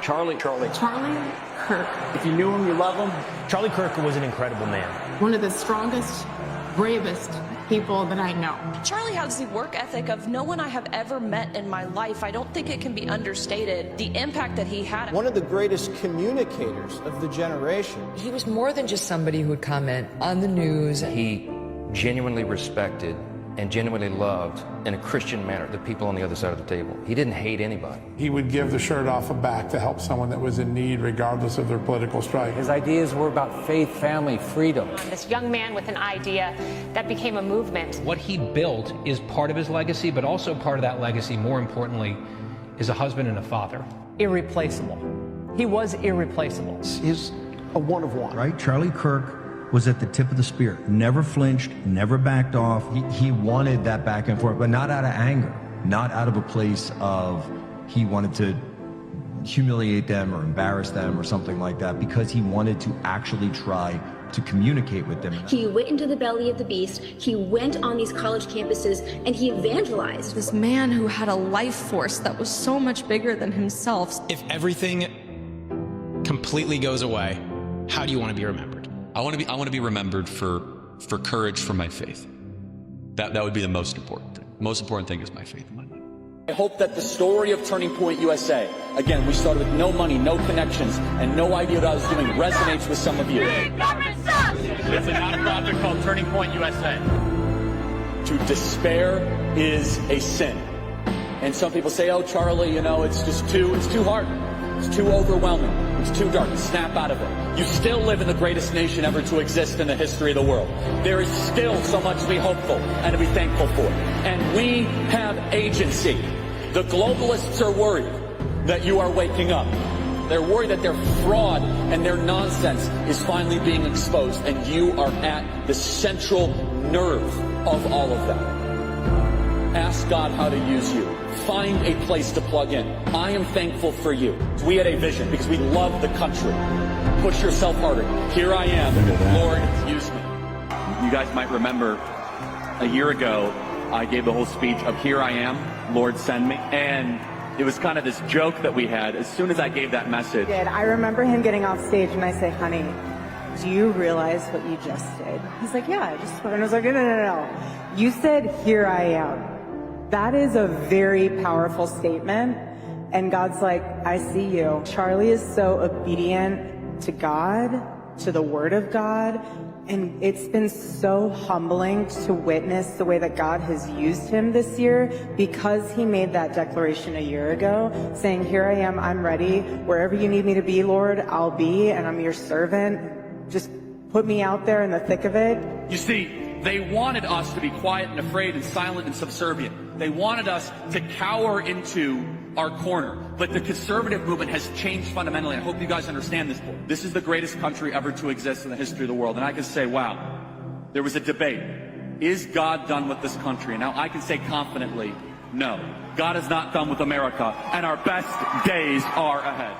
Charlie Kirk. If you knew him, you love him. Charlie Kirk was an incredible man. One of the strongest, bravest people that I know. Charlie has the work ethic of no one I have ever met in my life. I don't think it can be understated, the impact that he had. One of the greatest communicators of the generation. He was more than just somebody who would comment on the news. He genuinely respected and genuinely loved, in a Christian manner, the people on the other side of the table. He didn't hate anybody. He would give the shirt off a back to help someone that was in need, regardless of their political stripe. His ideas were about faith, family, freedom. This young man with an idea that became a movement. What he built is part of his legacy, but also part of that legacy, more importantly, is a husband and a father. Irreplaceable. He was irreplaceable. He's a one of one. Right? Charlie Kirk was at the tip of the spear, never flinched, never backed off. He wanted that back and forth, but not out of anger, not out of a place of he wanted to humiliate them or embarrass them or something like that, because he wanted to actually try to communicate with them. He went into the belly of the beast, he went on these college campuses, and he evangelized. This man who had a life force that was so much bigger than himself. If everything completely goes away, how do you want to be remembered? I want to be remembered for courage for my faith. That would be the most important thing. Most important thing is my faith in my life. I hope that the story of Turning Point USA, again, we started with no money, no connections, and no idea what I was doing, resonates with some of you. It's a nonprofit called Turning Point USA. To despair is a sin. And some people say, oh, Charlie, you know, it's too hard. It's too overwhelming. It's too dark. Snap out of it. You still live in the greatest nation ever to exist in the history of the world. There is still so much to be hopeful and to be thankful for. And we have agency. The globalists are worried that you are waking up. They're worried that their fraud and their nonsense is finally being exposed, and you are at the central nerve of all of that. Ask God how to use you. Find a place to plug in. I am thankful for you. We had a vision because we love the country. Push yourself harder. Here I am. Lord, use me. You guys might remember a year ago, I gave the whole speech of here I am, Lord, send me. And it was kind of this joke that we had as soon as I gave that message. I remember him getting off stage and I say, honey, do you realize what you just did? He's like, yeah, I just, and I was like, no. You said, here I am. That is a very powerful statement. And God's like, I see you. Charlie is so obedient to God, to the word of God. And it's been so humbling to witness the way that God has used him this year, because he made that declaration a year ago, saying, here I am, I'm ready. Wherever you need me to be, Lord, I'll be, and I'm your servant. Just put me out there in the thick of it. You see, they wanted us to be quiet and afraid and silent and subservient. They wanted us to cower into our corner. But the conservative movement has changed fundamentally. I hope you guys understand this. This is the greatest country ever to exist in the history of the world. And I can say, wow, there was a debate. Is God done with this country? And now I can say confidently, no. God is not done with America, and our best days are ahead.